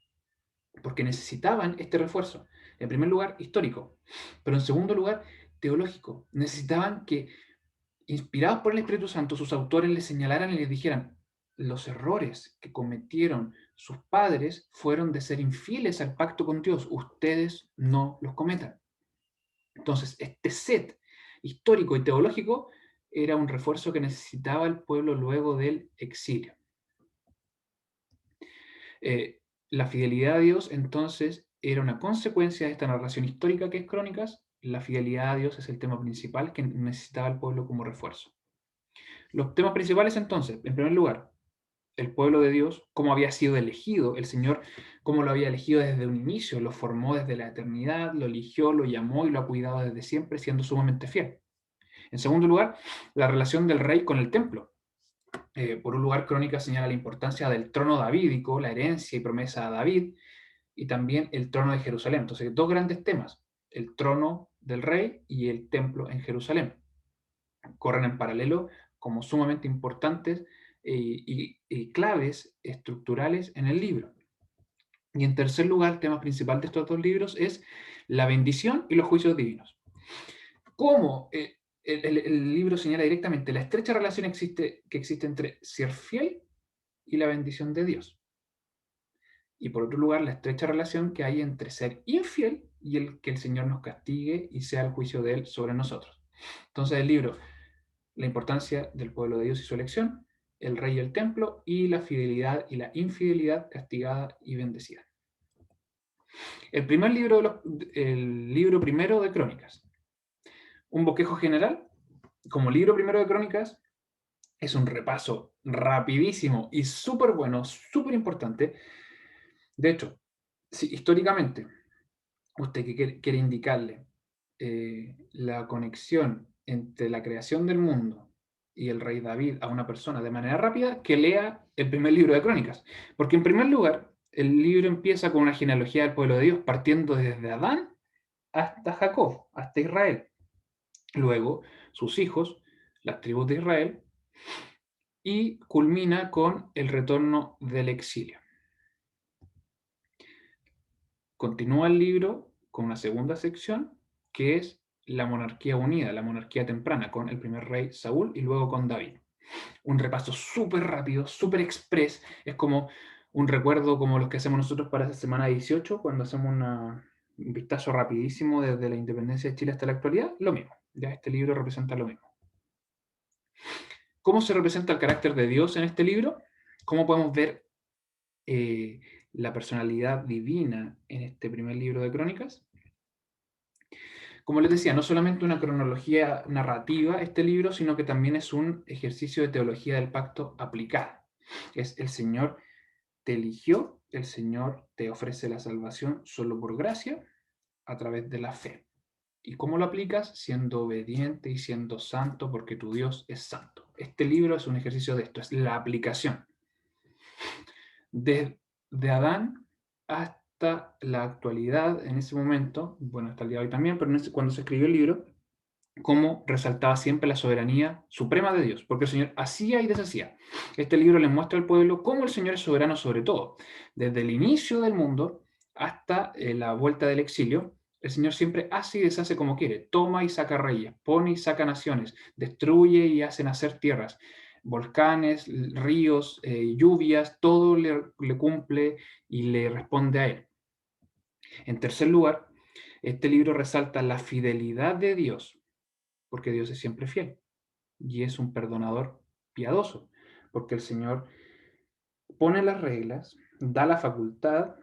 porque necesitaban este refuerzo. En primer lugar, histórico, pero en segundo lugar, teológico. Necesitaban que, inspirados por el Espíritu Santo, sus autores les señalaran y les dijeran: los errores que cometieron sus padres fueron de ser infieles al pacto con Dios. Ustedes no los cometan. Entonces, este set histórico y teológico era un refuerzo que necesitaba el pueblo luego del exilio. La fidelidad a Dios, entonces, era una consecuencia de esta narración histórica que es Crónicas. La fidelidad a Dios es el tema principal que necesitaba el pueblo como refuerzo. Los temas principales, entonces, en primer lugar, el pueblo de Dios, cómo había sido elegido, el Señor, cómo lo había elegido desde un inicio, lo formó desde la eternidad, lo eligió, lo llamó y lo ha cuidado desde siempre, siendo sumamente fiel. En segundo lugar, la relación del rey con el templo. Por un lugar, Crónica señala la importancia del trono davídico, la herencia y promesa a David, y también el trono de Jerusalén. Entonces, dos grandes temas: el trono del rey y el templo en Jerusalén. Corren en paralelo como sumamente importantes y claves estructurales en el libro. Y en tercer lugar, el tema principal de estos dos libros es la bendición y los juicios divinos. ¿Cómo? El libro señala directamente la estrecha relación que existe entre ser fiel y la bendición de Dios. Y por otro lugar, la estrecha relación que hay entre ser infiel y el que el Señor nos castigue y sea el juicio de Él sobre nosotros. Entonces el libro, la importancia del pueblo de Dios y su elección, el rey y el templo, y la fidelidad y la infidelidad castigada y bendecida. El primer libro, el libro primero de Crónicas. Un bosquejo general, como libro primero de Crónicas, es un repaso rapidísimo y súper bueno, súper importante. De hecho, si históricamente usted quiere indicarle la conexión entre la creación del mundo y el rey David a una persona de manera rápida, que lea el primer libro de Crónicas. Porque en primer lugar, el libro empieza con una genealogía del pueblo de Dios, partiendo desde Adán hasta Jacob, hasta Israel. Luego, sus hijos, las tribus de Israel, y culmina con el retorno del exilio. Continúa el libro con una segunda sección que es la monarquía unida, la monarquía temprana, con el primer rey Saúl y luego con David. Un repaso súper rápido, súper express, es como un recuerdo como los que hacemos nosotros para esa semana 18, cuando hacemos un vistazo rapidísimo desde la independencia de Chile hasta la actualidad, lo mismo. Ya este libro representa lo mismo. ¿Cómo se representa el carácter de Dios en este libro? ¿Cómo podemos ver eh, la personalidad divina en este primer libro de Crónicas? Como les decía, no solamente una cronología narrativa este libro, sino que también es un ejercicio de teología del pacto aplicada. Es el Señor te eligió, el Señor te ofrece la salvación solo por gracia, a través de la fe. ¿Y cómo lo aplicas? Siendo obediente y siendo santo, porque tu Dios es santo. Este libro es un ejercicio de esto, es la aplicación. De Adán hasta la actualidad, en ese momento, bueno, hasta el día de hoy también, pero cuando se escribió el libro, cómo resaltaba siempre la soberanía suprema de Dios, porque el Señor hacía y deshacía. Este libro le muestra al pueblo cómo el Señor es soberano sobre todo. Desde el inicio del mundo hasta la vuelta del exilio, el Señor siempre hace y deshace como quiere. Toma y saca reyes, pone y saca naciones, destruye y hace nacer tierras, volcanes, ríos, lluvias, todo le cumple y le responde a Él. En tercer lugar, este libro resalta la fidelidad de Dios, porque Dios es siempre fiel y es un perdonador piadoso, porque el Señor pone las reglas, da la facultad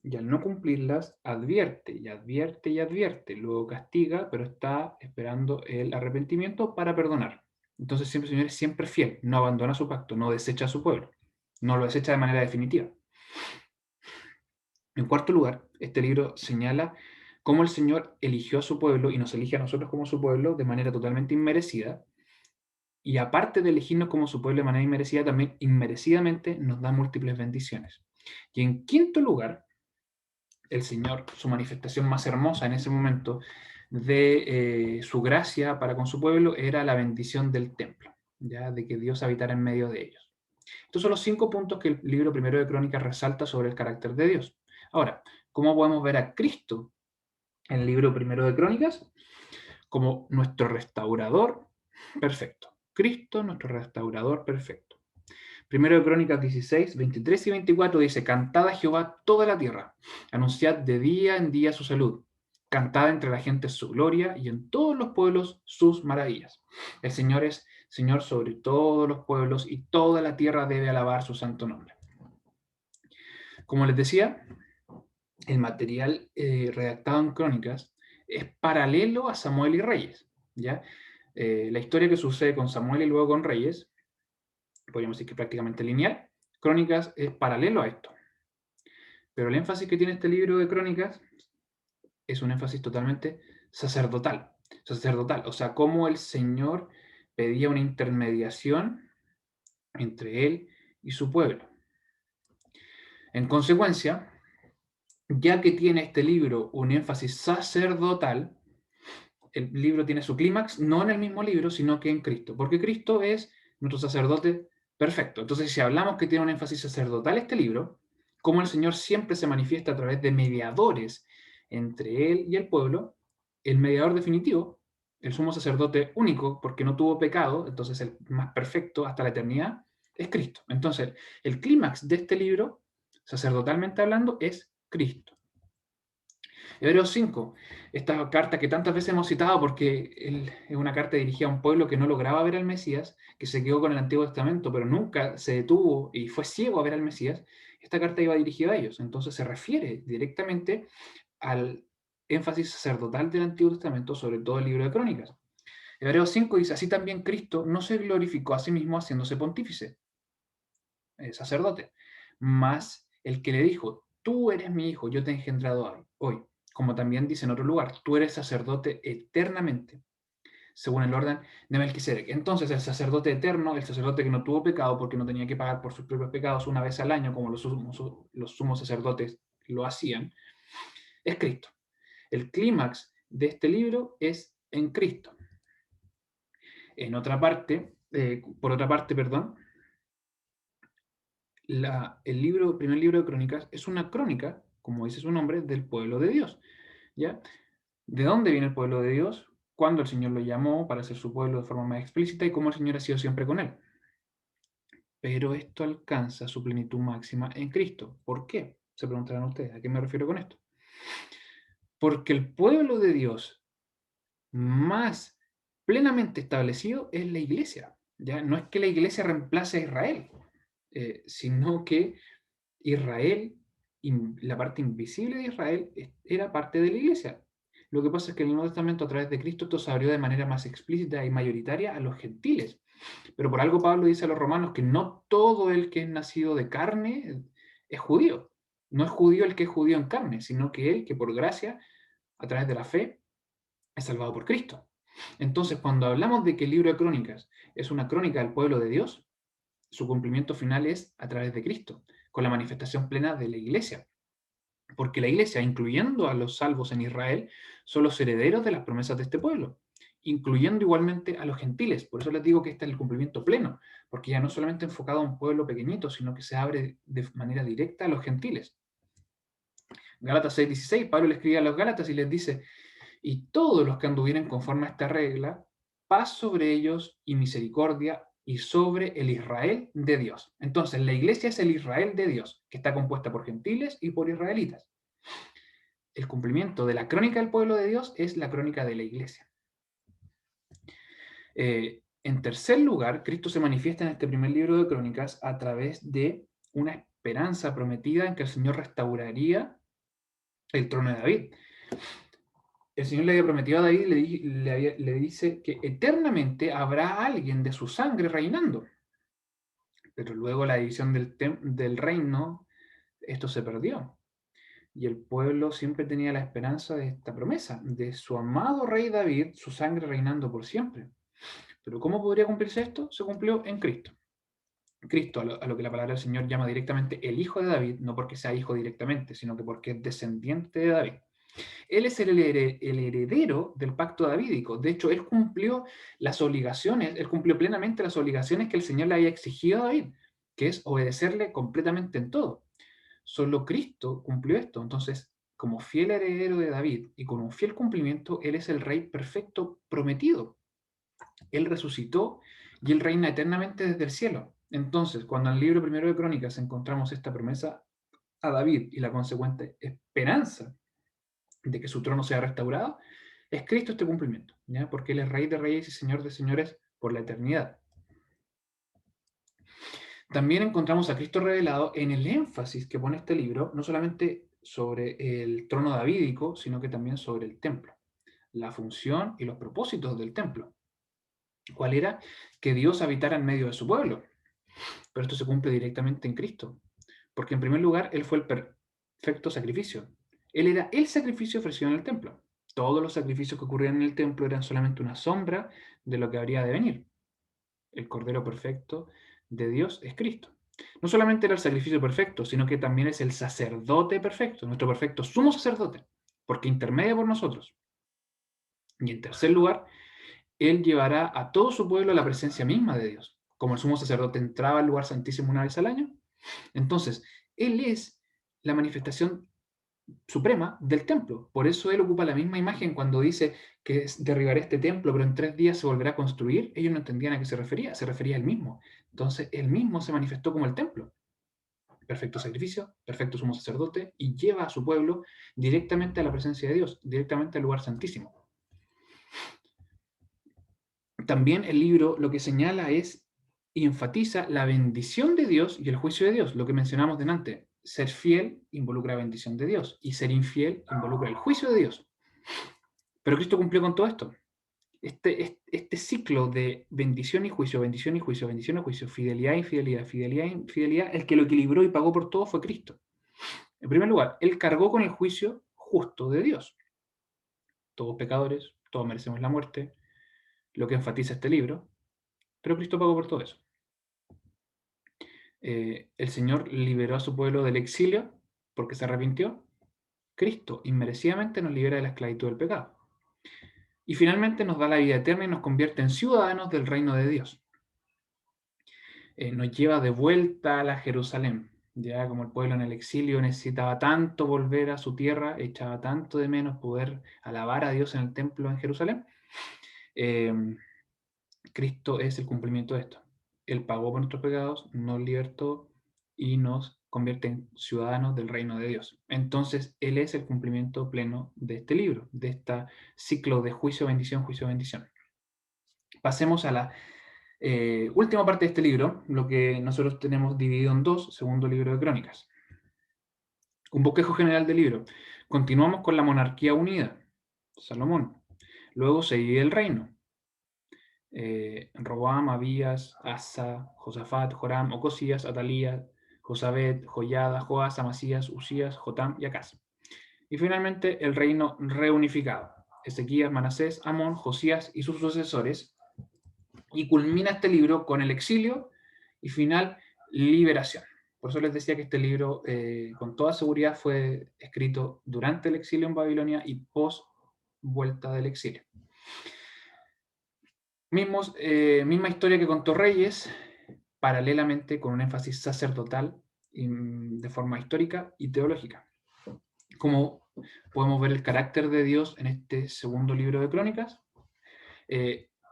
y al no cumplirlas advierte y advierte y advierte, luego castiga, pero está esperando el arrepentimiento para perdonar. Entonces siempre el Señor es siempre fiel, no abandona su pacto, no desecha a su pueblo, no lo desecha de manera definitiva. En cuarto lugar, este libro señala cómo el Señor eligió a su pueblo y nos elige a nosotros como su pueblo de manera totalmente inmerecida. Y aparte de elegirnos como su pueblo de manera inmerecida, también inmerecidamente nos da múltiples bendiciones. Y en quinto lugar, el Señor, su manifestación más hermosa en ese momento de su gracia para con su pueblo era la bendición del templo, ya de que Dios habitara en medio de ellos. Estos son los 5 puntos que el libro primero de Crónicas resalta sobre el carácter de Dios. Ahora, ¿cómo podemos ver a Cristo en el libro primero de Crónicas? Como nuestro restaurador perfecto. Cristo, nuestro restaurador perfecto. Primero de Crónicas 16, 23 y 24 dice: Cantad a Jehová toda la tierra, anunciad de día en día su salud, cantad entre la gente su gloria y en todos los pueblos sus maravillas. El Señor es Señor sobre todos los pueblos y toda la tierra debe alabar su santo nombre. Como les decía, el material redactado en Crónicas es paralelo a Samuel y Reyes, ¿ya? La historia que sucede con Samuel y luego con Reyes, podríamos decir que prácticamente lineal. Crónicas es paralelo a esto. Pero el énfasis que tiene este libro de Crónicas es un énfasis totalmente sacerdotal. Sacerdotal, o sea, cómo el Señor pedía una intermediación entre él y su pueblo. En consecuencia, ya que tiene este libro un énfasis sacerdotal, el libro tiene su clímax no en el mismo libro, sino que en Cristo, porque Cristo es nuestro sacerdote perfecto. Entonces, si hablamos que tiene un énfasis sacerdotal este libro, como el Señor siempre se manifiesta a través de mediadores entre Él y el pueblo, el mediador definitivo, el sumo sacerdote único, porque no tuvo pecado, entonces el más perfecto hasta la eternidad, es Cristo. Entonces, el clímax de este libro, sacerdotalmente hablando, es Cristo. Hebreos 5, esta carta que tantas veces hemos citado porque es una carta dirigida a un pueblo que no lograba ver al Mesías, que se quedó con el Antiguo Testamento, pero nunca se detuvo y fue ciego a ver al Mesías. Esta carta iba dirigida a ellos, entonces se refiere directamente al énfasis sacerdotal del Antiguo Testamento, sobre todo el libro de Crónicas. Hebreos 5 dice: así también Cristo no se glorificó a sí mismo haciéndose pontífice, sacerdote, mas el que le dijo: tú eres mi hijo, yo te he engendrado hoy. Como también dice en otro lugar: tú eres sacerdote eternamente, según el orden de Melquisedec. Entonces, el sacerdote eterno, el sacerdote que no tuvo pecado porque no tenía que pagar por sus propios pecados una vez al año, como los sumos sacerdotes lo hacían, es Cristo. El clímax de este libro es en Cristo. En otra parte, por otra parte, perdón, el primer libro de Crónicas es una crónica, como dice su nombre, del pueblo de Dios, ¿ya? ¿De dónde viene el pueblo de Dios? ¿Cuándo el Señor lo llamó para ser su pueblo de forma más explícita? Y cómo el Señor ha sido siempre con él. Pero esto alcanza su plenitud máxima en Cristo. ¿Por qué? Se preguntarán ustedes. ¿A qué me refiero con esto? Porque el pueblo de Dios más plenamente establecido es la iglesia. ¿Ya? No es que la iglesia reemplace a Israel, sino que Israel, la parte invisible de Israel, era parte de la iglesia. Lo que pasa es que en el Nuevo Testamento, a través de Cristo, esto se abrió de manera más explícita y mayoritaria a los gentiles. Pero por algo Pablo dice a los romanos que no todo el que es nacido de carne es judío. No es judío el que es judío en carne, sino que él que por gracia, a través de la fe, es salvado por Cristo. Entonces, cuando hablamos de que el libro de Crónicas es una crónica del pueblo de Dios, su cumplimiento final es a través de Cristo, con la manifestación plena de la iglesia. Porque la iglesia, incluyendo a los salvos en Israel, son los herederos de las promesas de este pueblo, incluyendo igualmente a los gentiles. Por eso les digo que este es el cumplimiento pleno, porque ya no solamente enfocado a un pueblo pequeñito, sino que se abre de manera directa a los gentiles. Gálatas 6:16, Pablo le escribe a los Gálatas y les dice, y todos los que anduvieren conforme a esta regla, paz sobre ellos y misericordia y sobre el Israel de Dios. Entonces, la iglesia es el Israel de Dios, que está compuesta por gentiles y por israelitas. El cumplimiento de la crónica del pueblo de Dios es la crónica de la iglesia. En tercer lugar, Cristo se manifiesta en este primer libro de Crónicas a través de una esperanza prometida en que el Señor restauraría el trono de David. El Señor le había prometido a David, le dice que eternamente habrá alguien de su sangre reinando. Pero luego la división del reino, esto se perdió. Y el pueblo siempre tenía la esperanza de esta promesa, de su amado rey David, su sangre reinando por siempre. Pero ¿cómo podría cumplirse esto? Se cumplió en Cristo. Cristo, a lo que la palabra del Señor llama directamente el hijo de David, no porque sea hijo directamente, sino que porque es descendiente de David. Él es el heredero del pacto davídico. De hecho, él cumplió las obligaciones, él cumplió plenamente las obligaciones que el Señor le había exigido a David, que es obedecerle completamente en todo. Solo Cristo cumplió esto. Entonces, como fiel heredero de David y con un fiel cumplimiento, Él es el Rey perfecto prometido. Él resucitó y Él reina eternamente desde el cielo. Entonces, cuando en el libro primero de Crónicas encontramos esta promesa a David y la consecuente esperanza de que su trono sea restaurado, es Cristo este cumplimiento, ¿ya? Porque Él es Rey de Reyes y Señor de Señores por la eternidad. También encontramos a Cristo revelado en el énfasis que pone este libro, no solamente sobre el trono davídico, sino que también sobre el templo, la función y los propósitos del templo. ¿Cuál era? Que Dios habitara en medio de su pueblo. Pero esto se cumple directamente en Cristo, porque en primer lugar, Él fue el perfecto sacrificio. Él era el sacrificio ofrecido en el templo. Todos los sacrificios que ocurrían en el templo eran solamente una sombra de lo que habría de venir. El Cordero perfecto de Dios es Cristo. No solamente era el sacrificio perfecto, sino que también es el sacerdote perfecto, nuestro perfecto sumo sacerdote, porque intermedia por nosotros. Y en tercer lugar, Él llevará a todo su pueblo a la presencia misma de Dios. Como el sumo sacerdote entraba al lugar santísimo una vez al año, entonces Él es la manifestación suprema del templo. Por eso Él ocupa la misma imagen cuando dice que derribaré este templo, pero en 3 días se volverá a construir. Ellos no entendían a qué se refería a Él mismo. Entonces Él mismo se manifestó como el templo. Perfecto sacrificio, perfecto sumo sacerdote, y lleva a su pueblo directamente a la presencia de Dios, directamente al lugar santísimo. También el libro lo que señala es y enfatiza la bendición de Dios y el juicio de Dios, lo que mencionamos delante. Ser fiel involucra la bendición de Dios y ser infiel involucra el juicio de Dios. Pero Cristo cumplió con todo esto. Este ciclo de bendición y juicio, bendición y juicio, bendición y juicio, fidelidad, infidelidad, fidelidad, infidelidad, el que lo equilibró y pagó por todo fue Cristo. En primer lugar, Él cargó con el juicio justo de Dios. Todos pecadores, todos merecemos la muerte, lo que enfatiza este libro, pero Cristo pagó por todo eso. El Señor liberó a su pueblo del exilio porque se arrepintió. Cristo inmerecidamente nos libera de la esclavitud del pecado. Y finalmente nos da la vida eterna y nos convierte en ciudadanos del reino de Dios. Nos lleva de vuelta a la Jerusalén. Ya como el pueblo en el exilio necesitaba tanto volver a su tierra, echaba tanto de menos poder alabar a Dios en el templo en Jerusalén, eh, Cristo es el cumplimiento de esto. Él pagó por nuestros pecados, nos libertó y nos convierte en ciudadanos del reino de Dios. Entonces, Él es el cumplimiento pleno de este libro, de este ciclo de juicio, bendición, juicio, bendición. Pasemos a la última parte de este libro, lo que nosotros tenemos dividido en dos, segundo libro de Crónicas. Un bosquejo general del libro. Continuamos con la monarquía unida, Salomón. Luego se divide el reino. Roboam, Abías, Asa, Josafat, Joram, Ocosías, Atalías, Josabet, Joyada, Joás, Amasías, Usías, Jotam y Acaz. Y finalmente el reino reunificado. Ezequías, Manasés, Amón, Josías y sus sucesores. Y culmina este libro con el exilio y final liberación. Por eso les decía que este libro con toda seguridad fue escrito durante el exilio en Babilonia y post vuelta del exilio. Misma historia que contó Reyes, paralelamente con un énfasis sacerdotal de forma histórica y teológica. Como podemos ver el carácter de Dios en este segundo libro de Crónicas.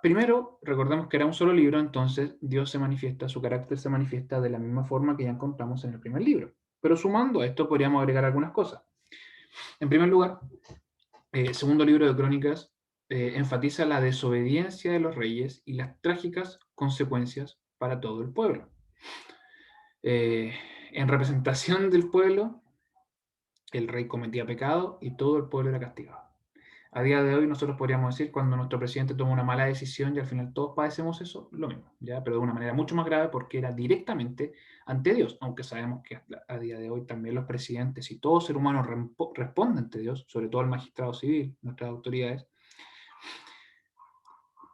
Primero, recordemos que era un solo libro, entonces Dios se manifiesta, su carácter se manifiesta de la misma forma que ya encontramos en el primer libro. Pero sumando a esto podríamos agregar algunas cosas. En primer lugar, segundo libro de Crónicas enfatiza la desobediencia de los reyes y las trágicas consecuencias para todo el pueblo. En representación del pueblo, el rey cometía pecado y todo el pueblo era castigado. A día de hoy nosotros podríamos decir cuando nuestro presidente toma una mala decisión y al final todos padecemos eso, lo mismo, ¿ya? Pero de una manera mucho más grave porque era directamente ante Dios, aunque sabemos que a día de hoy también los presidentes y todo ser humano responde ante Dios, sobre todo el magistrado civil, nuestras autoridades.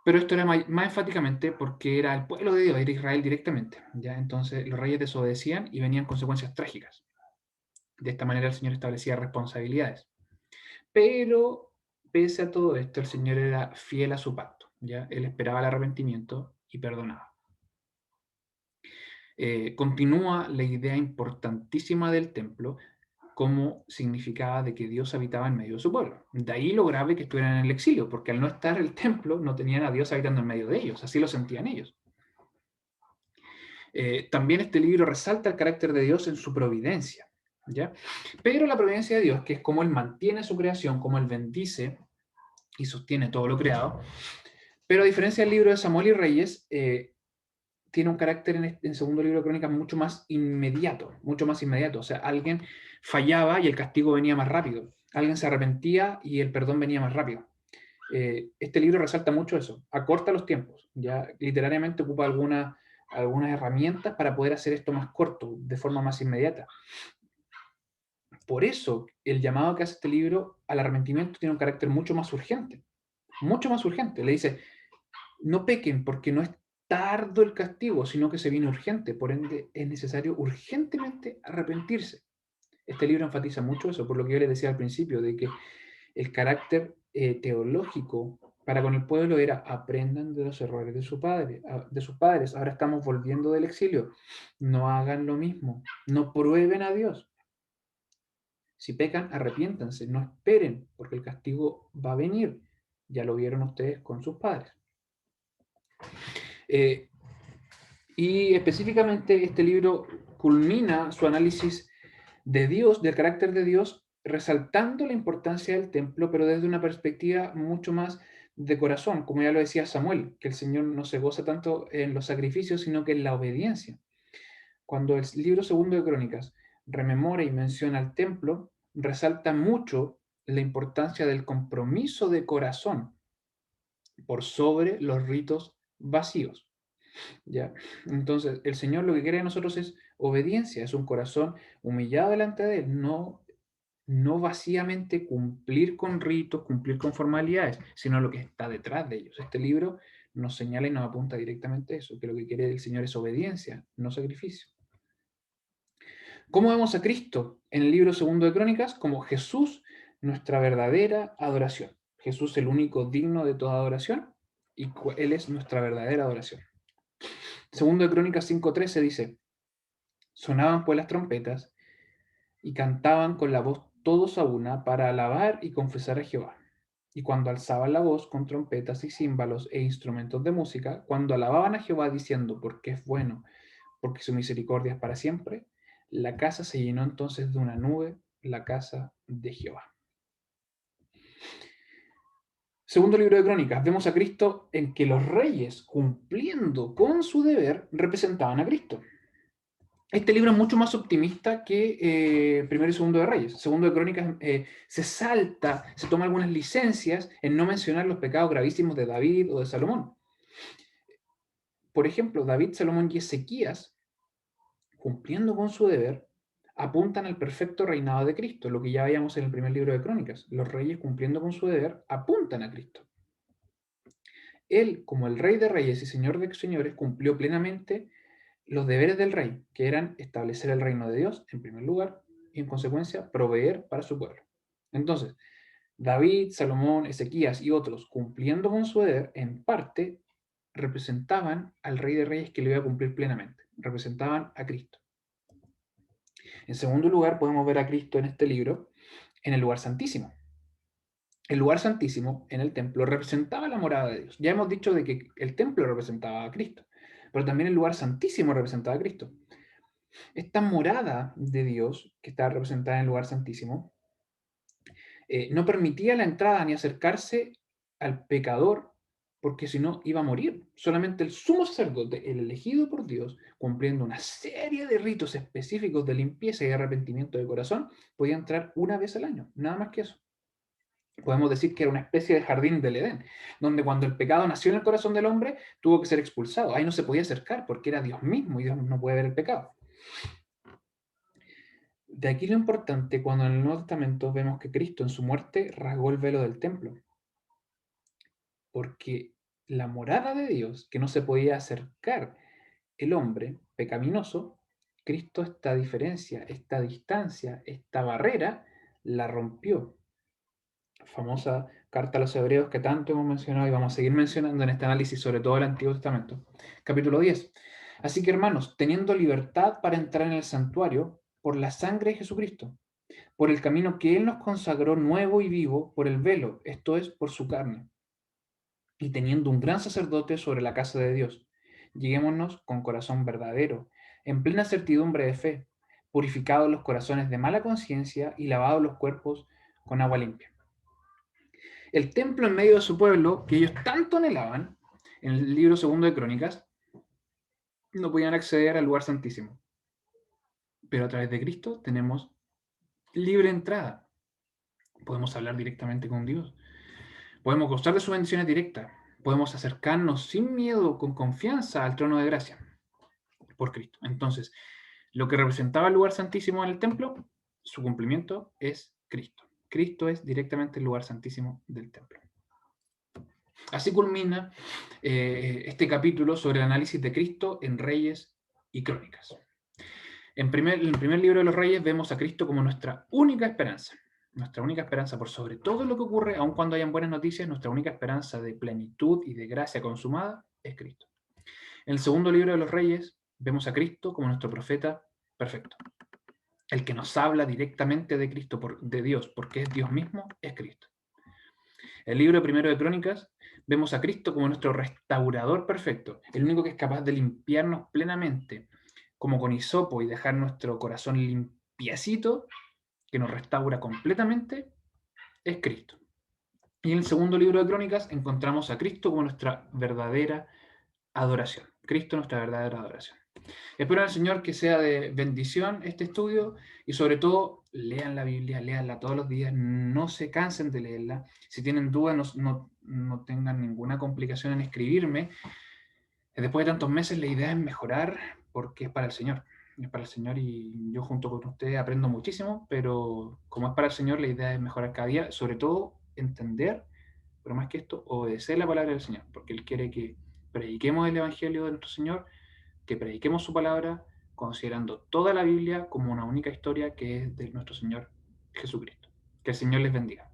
Pero esto era más enfáticamente porque era el pueblo de Dios, era Israel directamente, ¿ya? Entonces los reyes desobedecían y venían consecuencias trágicas. De esta manera el Señor establecía responsabilidades. Pero pese a todo esto, el Señor era fiel a su pacto, ¿ya? Él esperaba el arrepentimiento y perdonaba. Continúa la idea importantísima del templo como significaba de que Dios habitaba en medio de su pueblo. De ahí lo grave que estuvieran en el exilio, porque al no estar el templo no tenían a Dios habitando en medio de ellos, así lo sentían ellos. También este libro resalta el carácter de Dios en su providencia, ¿ya? Pero la providencia de Dios, que es como Él mantiene su creación, como Él bendice y sostiene todo lo creado, pero a diferencia del libro de Samuel y Reyes, tiene un carácter en segundo libro de Crónicas mucho más inmediato, mucho más inmediato. O sea, alguien fallaba y el castigo venía más rápido. Alguien se arrepentía y el perdón venía más rápido. Este libro resalta mucho eso, acorta los tiempos, ya literariamente ocupa algunas herramientas para poder hacer esto más corto, de forma más inmediata. Por eso, el llamado que hace este libro al arrepentimiento tiene un carácter mucho más urgente, mucho más urgente. Le dice, no pequen porque no es tardo el castigo, sino que se viene urgente, por ende es necesario urgentemente arrepentirse. Este libro enfatiza mucho eso, por lo que yo les decía al principio, de que el carácter teológico para con el pueblo era aprendan de los errores de sus padres. Ahora estamos volviendo del exilio. No hagan lo mismo. No prueben a Dios. Si pecan, arrepiéntanse. No esperen, porque el castigo va a venir. Ya lo vieron ustedes con sus padres. Y específicamente este libro culmina su análisis de Dios, del carácter de Dios, resaltando la importancia del templo, pero desde una perspectiva mucho más de corazón, como ya lo decía Samuel, que el Señor no se goza tanto en los sacrificios, sino que en la obediencia. Cuando el libro segundo de Crónicas rememora y menciona el templo, resalta mucho la importancia del compromiso de corazón por sobre los ritos vacíos. ¿Ya? Entonces, el Señor lo que quiere de nosotros es obediencia, es un corazón humillado delante de Él, no vacíamente cumplir con ritos, cumplir con formalidades, sino lo que está detrás de ellos. Este libro nos señala y nos apunta directamente a eso, que lo que quiere el Señor es obediencia, no sacrificio. ¿Cómo vemos a Cristo en el libro segundo de Crónicas? Como Jesús, nuestra verdadera adoración. Jesús el único digno de toda adoración y Él es nuestra verdadera adoración. Segundo de Crónicas 5:13 dice, Sonaban pues las trompetas y cantaban con la voz todos a una para alabar y confesar a Jehová. Y cuando alzaban la voz con trompetas y címbalos e instrumentos de música, cuando alababan a Jehová diciendo, porque es bueno, porque su misericordia es para siempre, la casa se llenó entonces de una nube, la casa de Jehová. Segundo libro de Crónicas, vemos a Cristo en que los reyes, cumpliendo con su deber, representaban a Cristo. Este libro es mucho más optimista que Primero y Segundo de Reyes. Segundo de Crónicas se salta, se toma algunas licencias en no mencionar los pecados gravísimos de David o de Salomón. Por ejemplo, David, Salomón y Ezequías, cumpliendo con su deber, apuntan al perfecto reinado de Cristo, lo que ya veíamos en el primer libro de Crónicas. Los reyes, cumpliendo con su deber, apuntan a Cristo. Él, como el Rey de Reyes y Señor de Señores, cumplió plenamente los deberes del rey, que eran establecer el reino de Dios en primer lugar y en consecuencia proveer para su pueblo. Entonces, David, Salomón, Ezequías y otros, cumpliendo con su deber, en parte representaban al Rey de Reyes que lo iba a cumplir plenamente, representaban a Cristo. En segundo lugar, podemos ver a Cristo en este libro en el lugar santísimo. El lugar santísimo en el templo representaba la morada de Dios. Ya hemos dicho de que el templo representaba a Cristo, pero también el lugar santísimo representaba a Cristo. Esta morada de Dios, que está representada en el lugar santísimo, no permitía la entrada ni acercarse al pecador, porque si no iba a morir. Solamente el sumo sacerdote, el elegido por Dios, cumpliendo una serie de ritos específicos de limpieza y arrepentimiento de corazón, podía entrar una vez al año, nada más que eso. Podemos decir que era una especie de jardín del Edén, donde cuando el pecado nació en el corazón del hombre, tuvo que ser expulsado. Ahí no se podía acercar porque era Dios mismo y Dios no puede ver el pecado. De aquí lo importante cuando en el Nuevo Testamento vemos que Cristo en su muerte rasgó el velo del templo, porque la morada de Dios, que no se podía acercar el hombre pecaminoso, Cristo esta diferencia, esta distancia, esta barrera, la rompió. Famosa carta a los hebreos que tanto hemos mencionado y vamos a seguir mencionando en este análisis sobre todo el Antiguo Testamento. Capítulo 10. Así que hermanos, teniendo libertad para entrar en el santuario por la sangre de Jesucristo, por el camino que Él nos consagró nuevo y vivo, por el velo, esto es, por su carne, y teniendo un gran sacerdote sobre la casa de Dios, lleguémonos con corazón verdadero, en plena certidumbre de fe, purificados los corazones de mala conciencia y lavados los cuerpos con agua limpia. El templo en medio de su pueblo, que ellos tanto anhelaban, en el libro segundo de Crónicas, no podían acceder al lugar santísimo. Pero a través de Cristo tenemos libre entrada. Podemos hablar directamente con Dios. Podemos gozar de sus bendiciones directas. Podemos acercarnos sin miedo, con confianza al trono de gracia por Cristo. Entonces, lo que representaba el lugar santísimo en el templo, su cumplimiento es Cristo. Cristo es directamente el lugar santísimo del templo. Así culmina este capítulo sobre el análisis de Cristo en Reyes y Crónicas. En el primer libro de los Reyes vemos a Cristo como nuestra única esperanza por sobre todo lo que ocurre, aun cuando hayan buenas noticias, nuestra única esperanza de plenitud y de gracia consumada es Cristo. En el segundo libro de los Reyes vemos a Cristo como nuestro profeta perfecto. El que nos habla directamente de Cristo, de Dios, porque es Dios mismo, es Cristo. El libro primero de Crónicas vemos a Cristo como nuestro restaurador perfecto, el único que es capaz de limpiarnos plenamente, como con hisopo y dejar nuestro corazón limpiecito, que nos restaura completamente, es Cristo. Y en el segundo libro de Crónicas encontramos a Cristo como nuestra verdadera adoración. Cristo nuestra verdadera adoración. Espero al Señor que sea de bendición este estudio y sobre todo lean la Biblia, leanla todos los días, no se cansen de leerla. Si tienen dudas, no tengan ninguna complicación en escribirme. Después de tantos meses la idea es mejorar porque es para el Señor. Es para el Señor y yo junto con ustedes aprendo muchísimo, pero como es para el Señor la idea es mejorar cada día, sobre todo entender, pero más que esto, obedecer la palabra del Señor, porque Él quiere que prediquemos el Evangelio de nuestro Señor, que prediquemos su palabra, considerando toda la Biblia como una única historia que es de nuestro Señor Jesucristo. Que el Señor les bendiga.